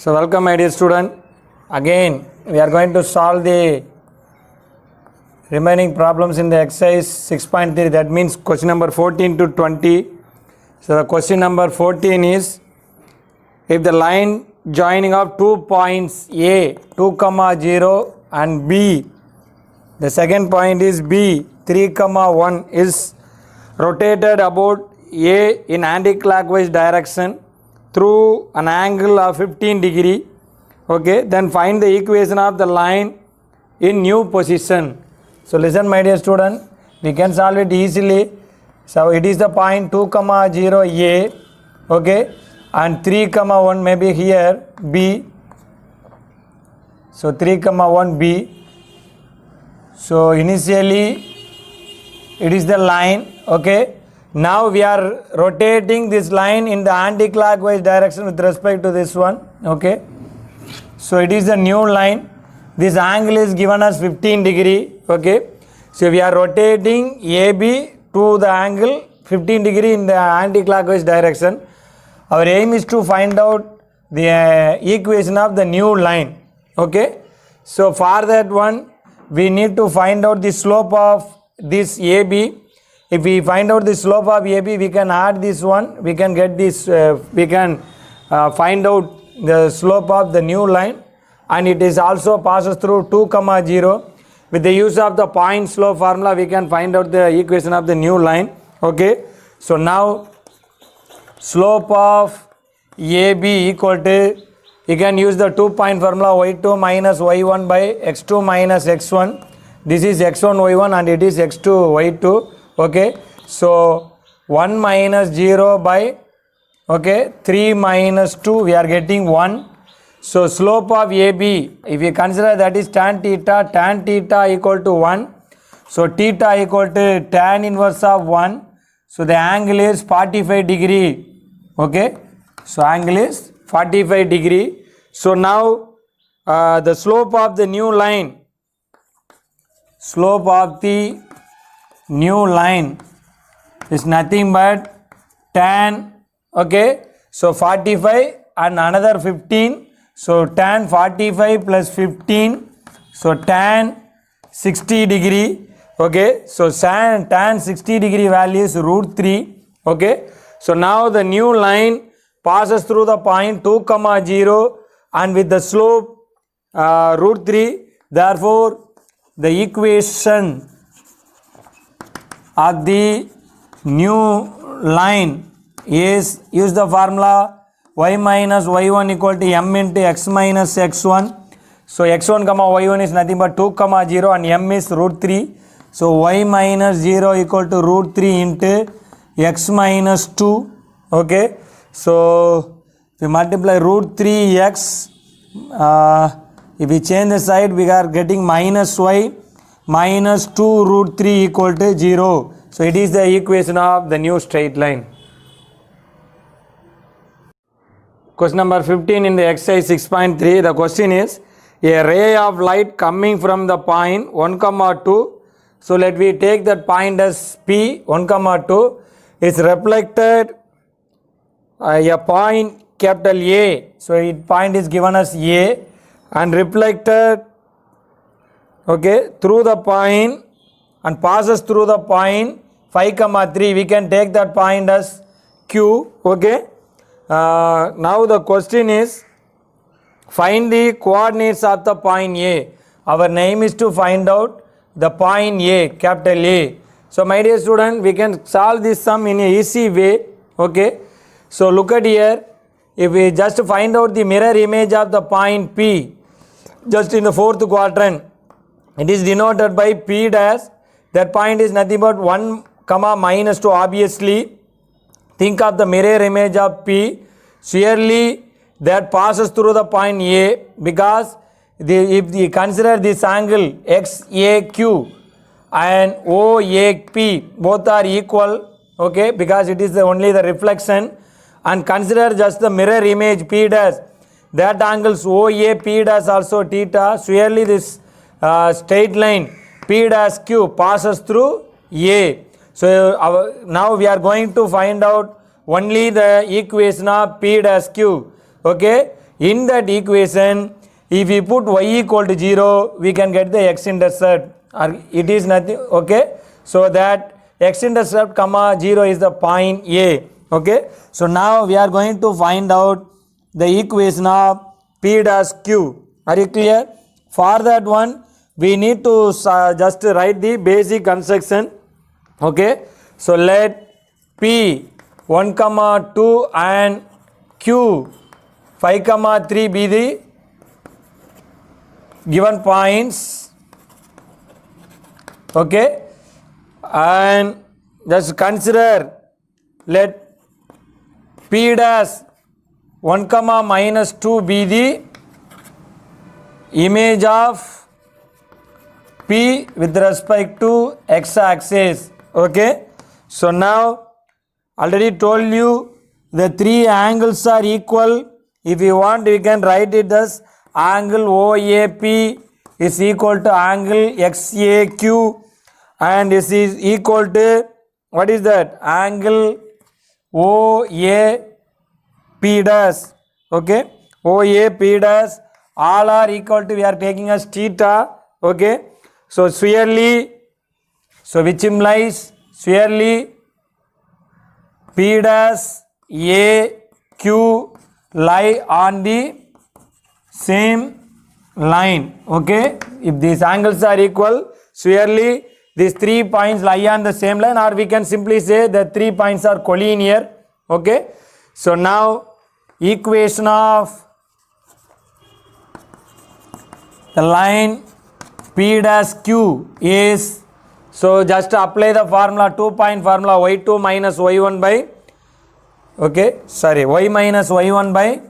So welcome my dear student. Again we are going to solve the remaining problems in the exercise 6.3, that means question number 14 to 20. So the question number 14 is, if the line joining of 2 points A 2, 0 and B, the second point is B 3, 1 is rotated about A in anti-clockwise direction through an angle of 15 degree, okay, then find the equation of the line in new position. So listen my dear student, we can solve it easily. So it is the point 2, 0 A, okay, and 3, 1 maybe here B. So 3, 1 B. So initially it is the line, okay. Now we are rotating this line in the anti-clockwise direction with respect to this one, okay. So it is the new line. This angle is given as 15 degree, okay. So we are rotating AB to the angle 15 degree in the anti-clockwise direction. Our aim is to find out the equation of the new line, okay. So for that one we need to find out the slope of this AB. If we find out the slope of AB, we can add this one, we can get this, we can find out the slope of the new line, and it is also passes through 2, 0. With the use of the point slope formula, we can find out the equation of the new line, okay. So now slope of AB equal to, you can use the 2-point formula y2 minus y1 by x2 minus x1. This is x1 y1 and it is x2 y2, okay. So 1 minus 0 by, okay, 3 minus 2, we are getting 1. So slope of AB, if you consider that is tan theta equal to 1. So theta equal to tan inverse of 1. So the angle is 45 degree, okay. So angle is 45 degree. So now the slope of the new line, is nothing but tan, okay. So 45 and another 15. So tan 45 plus 15. So tan 60 degree, okay. So tan 60 degree value is root 3, okay. So now the new line passes through the point 2, 0 and with the slope root 3. Therefore the equation of the new line is, use the formula y minus y1 equal to m into x minus x1. So x1 y1 is nothing but 2, 0 and m is root 3. So y minus 0 equal to root 3 into x minus 2, okay. So if we multiply root 3x, if we change the side, we are getting minus y minus 2 root 3 equal to 0. So it is the equation of the new straight line. Question number 15 in the exercise 6.3, the question is, a ray of light coming from the point 1, 2. So let me take that point as P 1, 2 is reflected a point capital A. So it point is given as A and reflected, okay, through the point and passes through the point 5, 3. We can take that point as Q, okay. Now the question is, find the coordinates of the point A. Our name is to find out the point A, capital A. So my dear student, we can solve this sum in a easy way, okay. So look at here, if we just find out the mirror image of the point P, just in the fourth quadrant, it is denoted by P dash. That point is nothing but 1, minus 2, obviously. Think of the mirror image of P. Surely that passes through the point A, because if we consider this angle XAQ and OAP, both are equal, okay, because it is only the reflection, and consider just the mirror image P dash, that angles OAP dash also theta. Surely this straight line P dash Q passes through A. So now we are going to find out only the equation of P dash Q, okay. In that equation, if we put y equal to 0, we can get the x-intercept. It is nothing, okay? So that x-intercept comma 0 is the point A, okay? So now we are going to find out the equation of P dash Q. Are you clear? For that one, we need to just write the basic construction, okay? So let P 1, 2 and Q 5, 3 be the given points, okay? And just consider, let P dash 1, minus 2 be the image of P with respect to x-axis, okay? So now already told you the three angles are equal. If you want, we can write it as angle OAP is equal to angle XAQ, and this is equal to, what is that, angle OAP dash, okay? OAP dash, all are equal to, we are taking as theta, okay? So surely, so which implies surely P dash A Q lie on the same line, okay? If these angles are equal, surely these 3 points lie on the same line, or we can simply say the 3 points are collinear, okay? So now equation of the line P dash Q is, so just apply the formula, 2-point formula, y2 minus y1 by, okay, sorry, y minus y1 by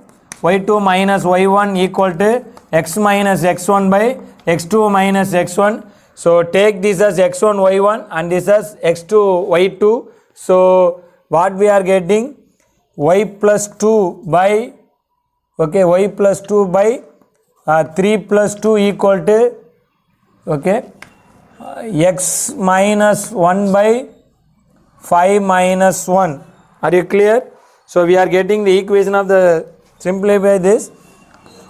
y2 minus y1 equal to x minus x1 by x2 minus x1. So take this as x1 y1 and this as x2 y2. So what we are getting, y plus 2 by, okay, y plus 2 by 3 plus 2 equal to, okay, x minus 1 by 5 minus 1. Are you clear? So we are getting the equation of the, simplify this,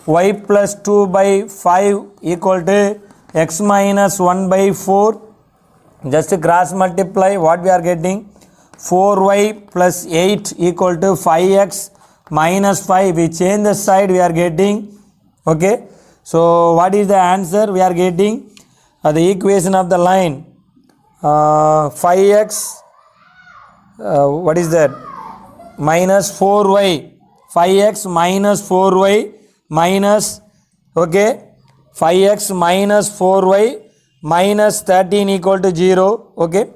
y plus 2 by 5 equal to x minus 1 by 4. Just cross multiply, what we are getting, 4y plus 8 equal to 5x minus 5. We change the side, we are getting, okay? So what is the answer? We are getting the equation of the line 5x, what is that, minus 4y, 5x minus 4y minus, okay, 5x minus 4y minus 13 equal to 0, okay?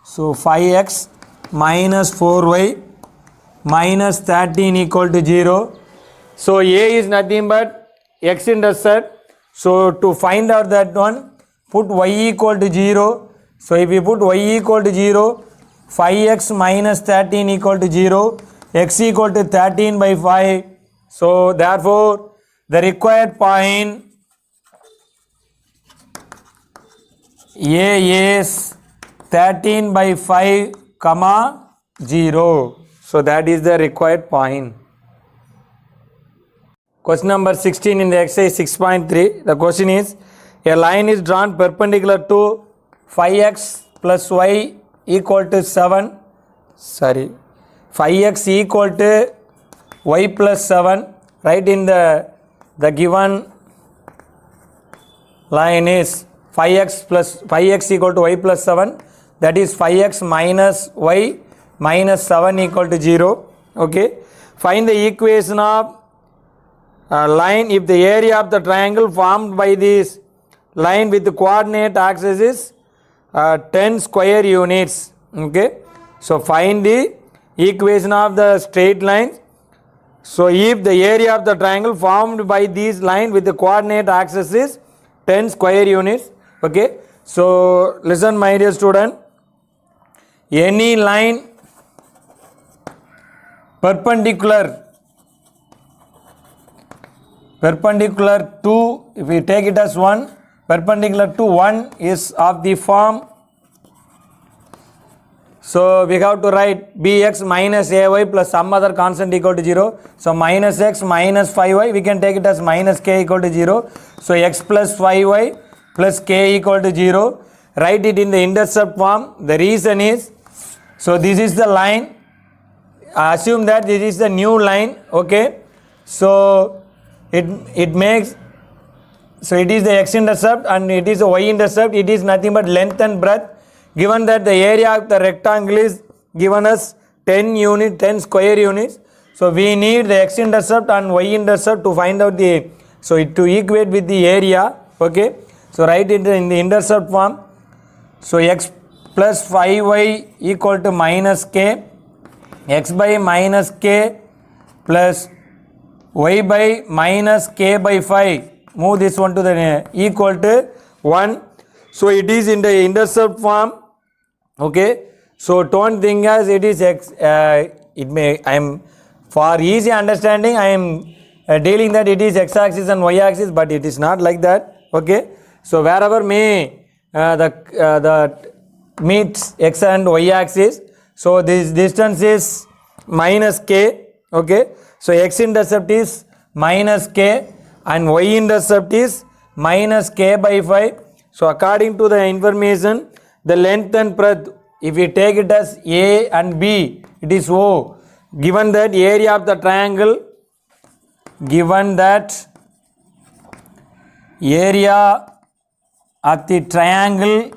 So 5x minus 4y minus 13 equal to 0. So A is nothing but x-intercept. So to find out that one, put y equal to 0. So if we put y equal to 0, 5x minus 13 equal to 0, x equal to 13 by 5. So therefore the required point A is 13 by 5 comma 0. So that is the required point. Question number 16 in the exercise 6.3. The question is, a line is drawn perpendicular to 5x plus y equal to 7. Sorry, 5x equal to y plus 7. Right, in the given line is 5x equal to y plus 7. That is 5x minus y minus 7 equal to 0. Okay. Find the equation of line if the area of the triangle formed by this line with the coordinate axis is 10 square units. Okay. So find the equation of the straight line. So if the area of the triangle formed by this line with the coordinate axis is 10 square units. Okay. So listen, my dear student, any line perpendicular to, if we take it as 1, perpendicular to 1 is of the form, So we have to write bx minus ay plus some other constant equal to 0. So minus x minus 5y, we can take it as minus k equal to 0. So x plus 5y plus k equal to 0. Write it in the intercept form. The reason is, so this is the line. Assume that this is the new line. Okay. So it makes, so it is the x-intercept and it is the y-intercept. It is nothing but length and breadth. Given that the area of the rectangle is given us 10 square units. So we need the x-intercept and y-intercept to find out the, so to equate with the area. Okay. So write it in the intercept form. So x plus 5y equal to minus k, x by minus k plus y by minus k by 5. Move this one to the equal to 1. So it is in the intercept form. Okay. So don't think as it is x. It may, I am, for easy understanding, I am dealing that it is x-axis and y-axis, but it is not like that. Okay. So wherever may the meets x and y-axis, so this distance is minus k. Okay. So x-intercept is minus k and y-intercept is minus k by 5. So according to the information, the length and breadth, if we take it as A and B, it is O. Given that area of the triangle, given that area of the triangle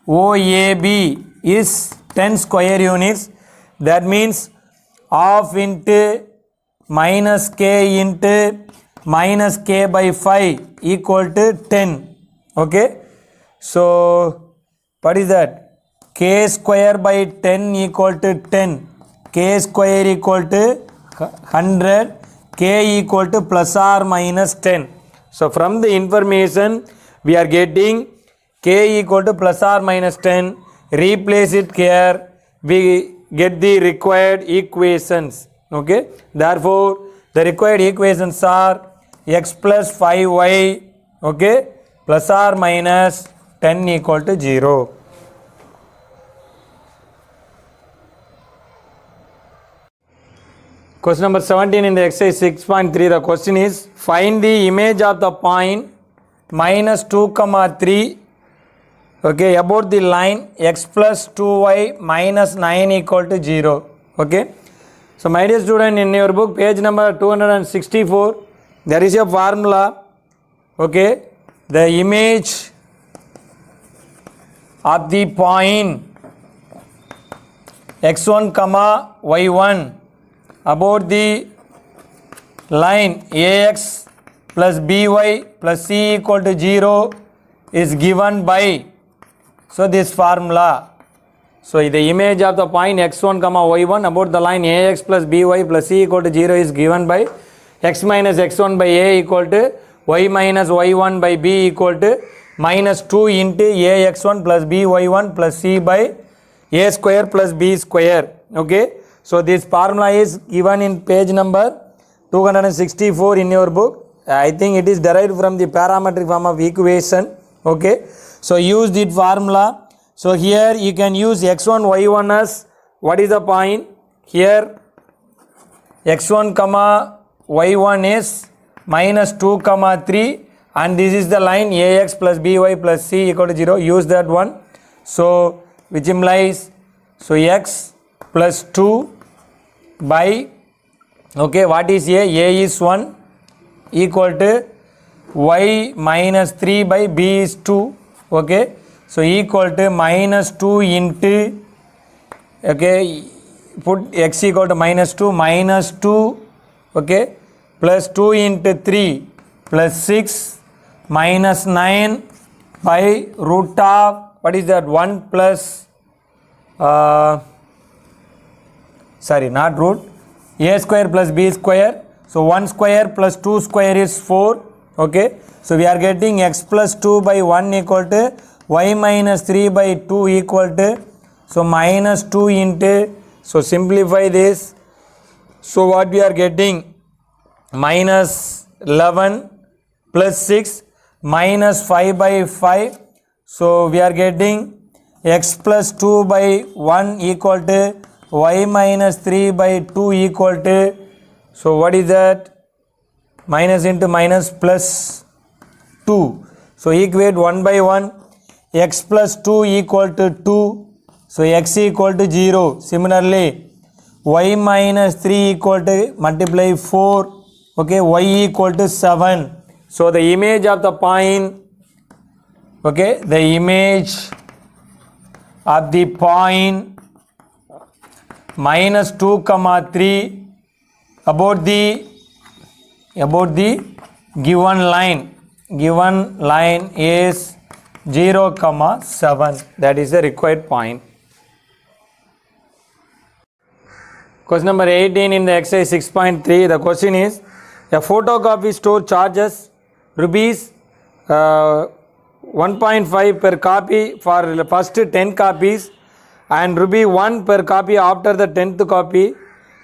OAB is 10 square units, that means half into minus k into minus k by 5 equal to 10. Okay. So what is that? K square by 10 equal to 10. K square equal to 100. K equal to plus or minus 10. So from the information we are getting k equal to plus or minus 10. Replace it here. We get the required equations. Okay. Therefore the required equations are x plus 5y, okay, plus or minus 10 equal to 0. Question number 17 in the exercise 6.3. The question is, find the image of the point minus 2 comma 3, okay, about the line x plus 2y minus 9 equal to 0. Okay. So my dear student, in your book page number 264, there is a formula. Okay. The image of the point x1 comma y1 about the line ax plus by plus c equal to 0 is given by, so this formula. So the image of the point x1 comma y1 about the line ax plus by plus c equal to 0 is given by x minus x1 by a equal to y minus y1 by b equal to minus 2 into ax1 plus by1 plus c by a square plus b square. Okay. So this formula is given in page number 264 in your book. I think it is derived from the parametric form of equation. Okay. So use the formula. So here you can use x1 y1 as, what is the point? Here x1 comma y1 is minus 2 comma 3 and this is the line ax plus by plus c equal to 0. Use that one. So which implies, so x plus 2 by, okay, what is a is 1 equal to y minus 3 by b is 2. Okay. So equal to minus 2 into, okay, put x equal to minus 2 minus 2, okay, plus 2 into 3 plus 6 minus 9 by root of, what is that, 1 plus, sorry, not root, a square plus b square. So 1 square plus 2 square is 4. Okay. So we are getting x plus 2 by 1 equal to y minus 3 by 2 equal to, so minus 2 into, so simplify this. So what we are getting, minus 11 plus 6 minus 5 by 5. So we are getting x plus 2 by 1 equal to y minus 3 by 2 equal to, so what is that? Minus into minus plus 2. So equate 1 by 1, x plus 2 equal to 2. So x equal to 0. Similarly, y minus 3 equal to multiply 4. Okay, y equal to 7. So the image of the point, okay, the image of the point minus 2 comma 3 about the given line is 0 comma 7. That is the required point. Question number 18 in the exercise 6.3. The question is, a photocopy store charges rupees 1.5 per copy for the first 10 copies and rupee 1 per copy after the 10th copy.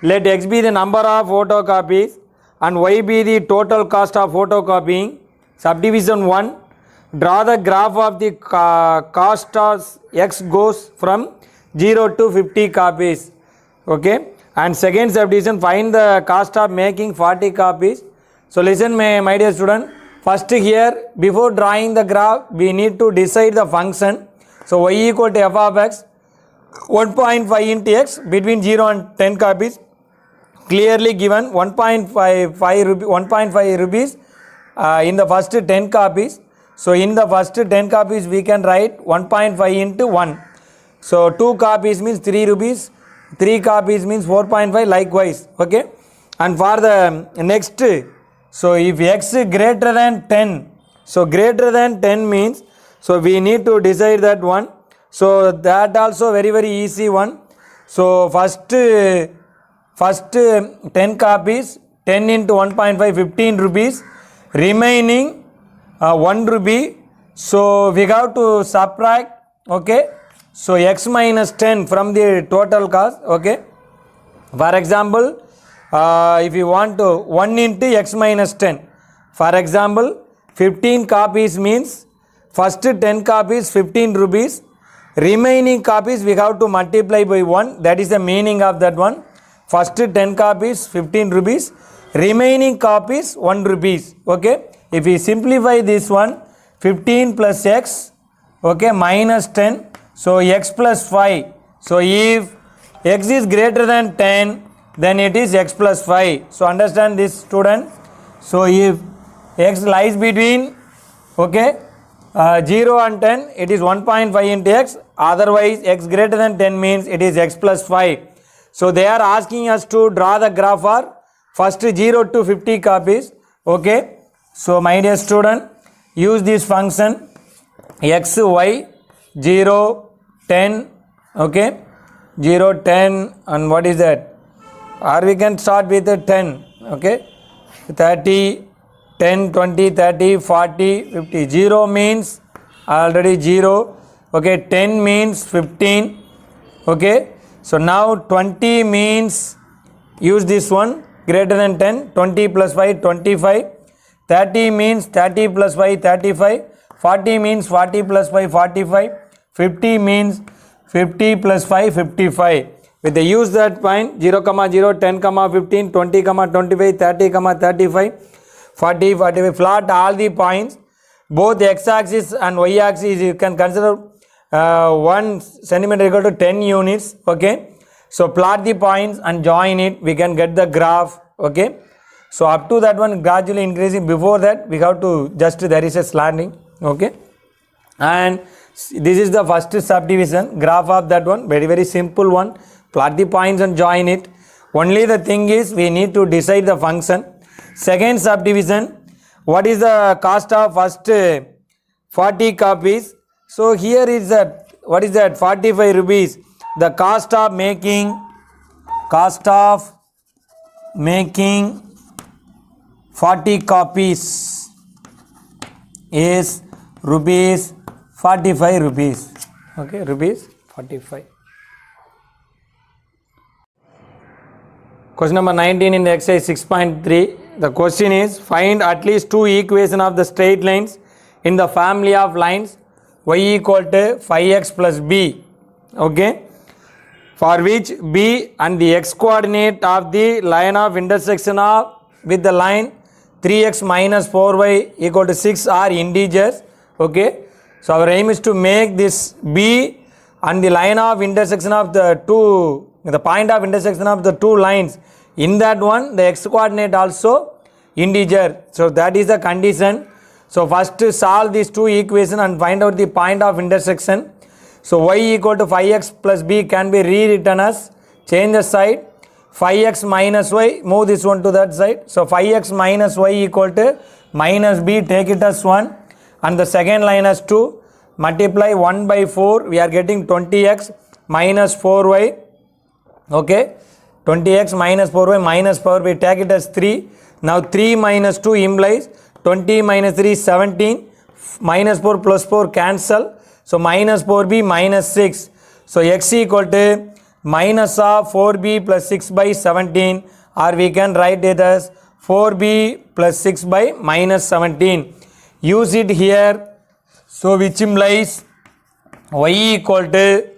Let x be the number of photocopies and y be the total cost of photocopying. Subdivision 1. Draw the graph of the cost as x goes from 0 to 50 copies. Okay. And second subdivision, find the cost of making 40 copies. So listen my dear student. First here, before drawing the graph, we need to decide the function. So y equal to f of x, 1.5 into x between 0 and 10 copies. Clearly given 1.5 rupees in the first 10 copies. So in the first 10 copies we can write 1.5 into 1. So 2 copies means 3 rupees. 3 copies means 4.5 likewise. Okay. And for the next, so if x greater than 10, so greater than 10 means, so we need to decide that one. So that also very easy one. So first 10 copies, 10 into 1.5, 15 rupees, remaining 1 rupee. So we have to subtract, okay, so x minus 10 from the total cost. Okay, for example, if you want to 1 into x minus 10, for example 15 copies means first 10 copies 15 rupees, remaining copies we have to multiply by 1. That is the meaning of that one. First 10 copies 15 rupees, remaining copies 1 rupees. Okay, if we simplify this one, 15 plus x, okay, minus 10, so x plus 5. So if x is greater than 10, then it is x plus 5. So understand this, student. So if x lies between, okay, 0 and 10, it is 1.5 into x. Otherwise x greater than 10 means it is x plus 5. So they are asking us to draw the graph for first 0 to 50 copies. Okay, so my dear student, use this function x, y, 0, 10, okay, 0, 10, and what is that? Or we can start with 10, okay, 30, 10, 20, 30, 40, 50. 0 means already 0, okay, 10 means 15, okay. So now 20 means, use this one, greater than 10, 20 plus 5, 25, 30 means 30 plus 5, 35, 40 means 40 plus 5, 45, 50 means 50 plus 5, 55. With the use that point 0, 0, 10, 15, 20, 25, 30, 35, 40, 45, plot all the points. Both x-axis and y-axis you can consider 1 centimeter equal to 10 units. Okay, so plot the points and join it, we can get the graph. Okay, so up to that one gradually increasing. Before that we have to just, there is a slanting. Okay, and this is the first subdivision graph of that one, very simple one. Plot the points and join it. Only the thing is we need to decide the function. Second subdivision, what is the cost of first 40 copies? So here is that, what is that, 45 rupees. The cost of making 40 copies is rupees 45 rupees. Okay, rupees 45. Question number 19 in the exercise 6.3. The question is, find at least 2 equations of the straight lines in the family of lines y equal to 5x plus b, okay, for which b and the x coordinate of the line of intersection of with the line 3x minus 4y equal to 6 are integers, okay. So our aim is to make this b and the line of intersection of the point of intersection of the two lines, in that one the x coordinate also integer. So that is the condition. So first solve these two equations and find out the point of intersection. So y equal to 5x plus b can be rewritten as, change the side, 5x minus y, move this one to that side. So 5x minus y equal to minus b, take it as 1, and the second line as 2, multiply 1 by 4, we are getting 20x minus 4y, okay, 20x minus 4y minus 4, we take it as 3. Now 3 minus 2 implies 20 minus 3 is 17, minus 4 plus 4 cancel, so minus 4b minus 6. So x equal to minus of 4b plus 6 by 17, or we can write it as 4b plus 6 by minus 17. Use it here, so which implies y equal to,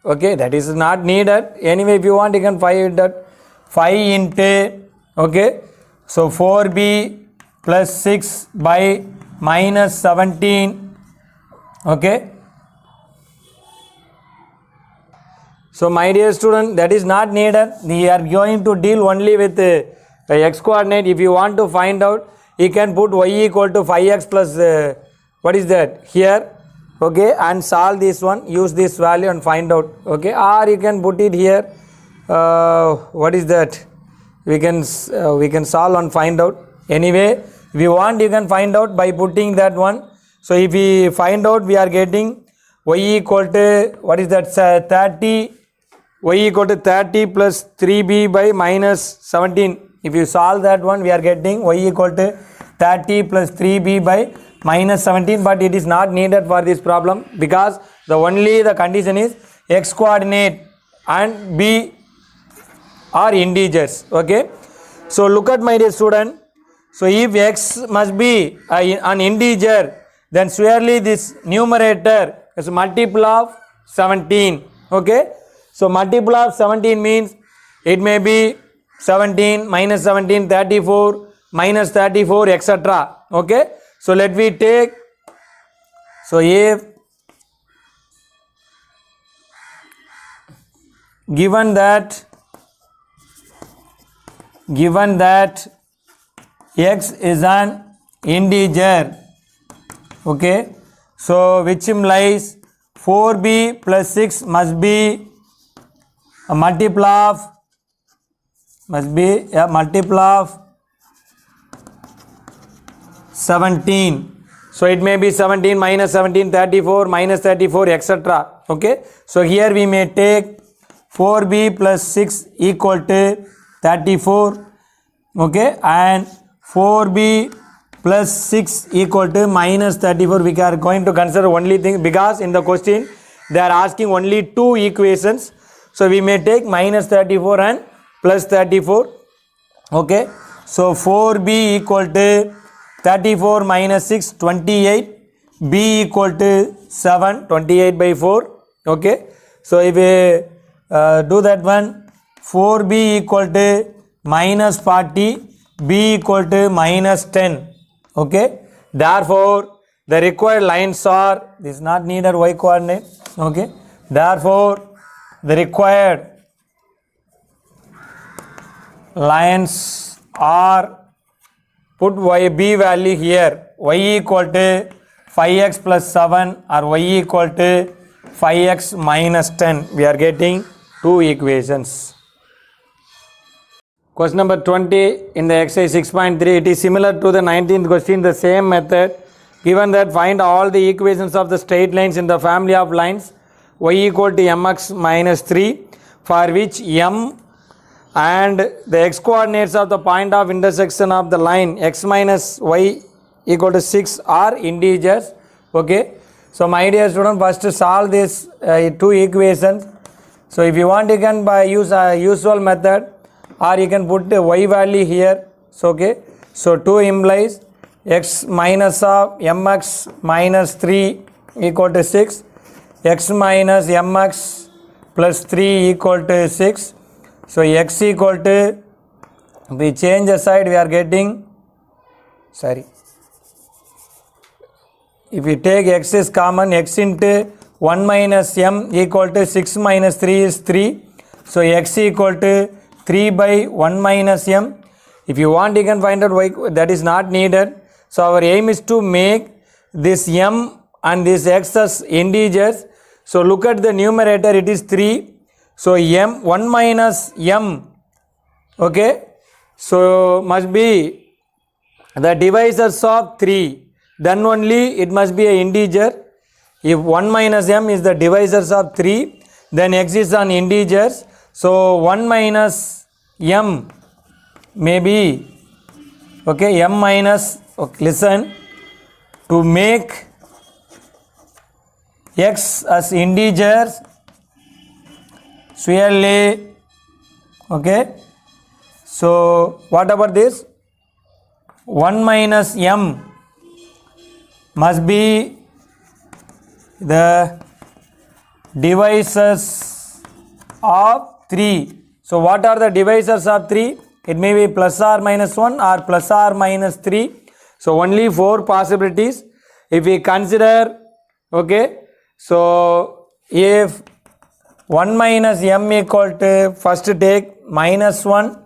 okay, that is not needed. Anyway, if you want you can find that 5 into, okay, so 4b plus 6 by minus 17, okay. So my dear student, that is not needed. We are going to deal only with the x coordinate. If you want to find out, you can put y equal to 5x plus what is that here, okay, and solve this one, use this value and find out, okay, or you can put it here, what is that, we can solve and find out. Anyway, if you want you can find out by putting that one. So if we find out, we are getting y equal to, what is that, 30, y equal to 30 plus 3b by minus 17. If you solve that one, we are getting y equal to 30 plus 3b by minus 17, but it is not needed for this problem because the condition is x coordinate and b are integers, okay. So look at my dear student, so if x must be an integer, then surely this numerator is multiple of 17, okay. So multiple of 17 means it may be 17 minus 17 34 minus 34 etc, okay. So let me take, so if given that x is an integer, okay, so which implies 4b plus 6 must be a multiple of 17. So it may be 17 minus 17 34 minus 34 etc, okay. So here we may take 4b plus 6 equal to 34, okay, and 4b plus 6 equal to minus 34. We are going to consider only thing because in the question they are asking only two equations, so we may take minus 34 and plus 34, okay. So 4b equal to 34 minus 6 28, b equal to 7, 28 by 4, okay. So if we do that one, 4b equal to minus 40, b equal to minus 10, okay. Therefore the required lines are, this is not needed y coordinate, okay. Therefore the required lines are, put b value here, y equal to 5x plus 7 or y equal to 5x minus 10. We are getting two equations. Question number 20 in the exercise 6.3, it is similar to the 19th question, the same method. Given that, find all the equations of the straight lines in the family of lines y equal to mx minus 3, for which m and the x coordinates of the point of intersection of the line x minus y equal to 6 are integers, okay. So my dear student, first solve these two equations. So if you want, you can use a usual method, or you can put the y value here, so okay. So 2 implies x minus of mx minus 3 equal to 6, x minus mx plus 3 equal to 6. So x equal to, we change the side, we are getting, if we take x is common, x into 1 minus m equal to 6 minus 3 is 3. So x equal to 3 by 1 minus m. If you want, you can find out y, that is not needed. So our aim is to make this m and this x as integers. So look at the numerator, it is 3. So m 1 minus m, okay, so must be the divisors of 3. Then only it must be an integer. If 1 minus m is the divisors of 3, then x is an integers. So 1 minus m may be, okay, m minus, okay, listen, to make x as integers, surely, okay, so what about this? 1 minus m must be the divisors of 3. So what are the divisors of 3? It may be plus or minus 1 or plus or minus 3. So only 4 possibilities. If we consider, okay, so if 1 minus m equal to, first take minus 1,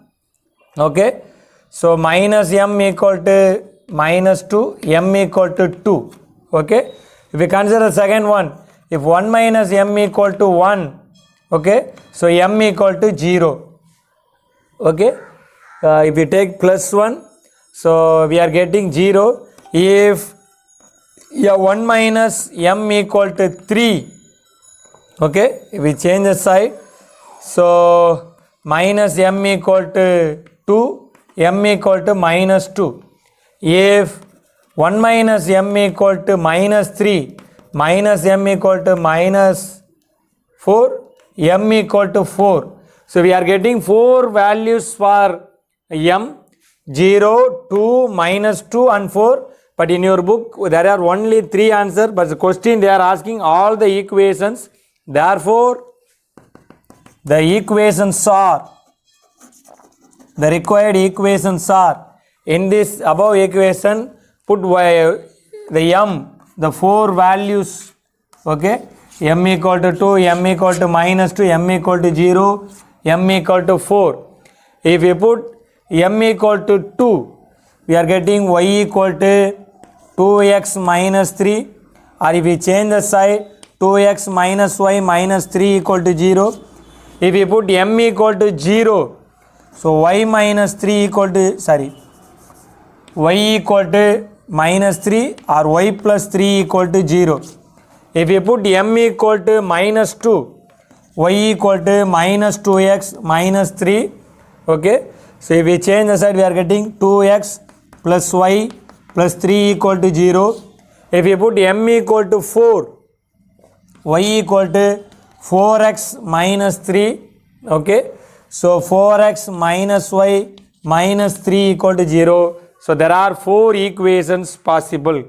okay, so minus m equal to minus 2, m equal to 2, okay. If we consider the second one, if 1 minus m equal to 1, okay, so m equal to 0, okay. If we take plus 1, so we are getting 0. If 1 minus m equal to 3, okay, if we change the side, so minus m equal to 2, m equal to minus 2. If 1 minus m equal to minus 3, minus m equal to minus 4, m equal to 4. So we are getting 4 values for m, 0, 2, minus 2 and 4. But in your book there are only 3 answers, but the question they are asking all the equations. Therefore, the equations are, the required equations are, in this above equation, put the m, the 4 values, okay, m equal to 2, m equal to minus 2, m equal to 0, m equal to 4. If we put m equal to 2, we are getting y equal to 2x minus 3, or if we change the side, 2x minus y minus 3 equal to 0. If we put m equal to 0, so y minus 3 equal to, y equal to minus 3 or y plus 3 equal to 0. If we put m equal to minus 2, y equal to minus 2x minus 3, okay. So if we change the side, we are getting 2x plus y plus 3 equal to 0. If we put m equal to 4, y equal to 4x minus 3, okay. So 4x minus y minus 3 equal to 0. So there are 4 equations possible.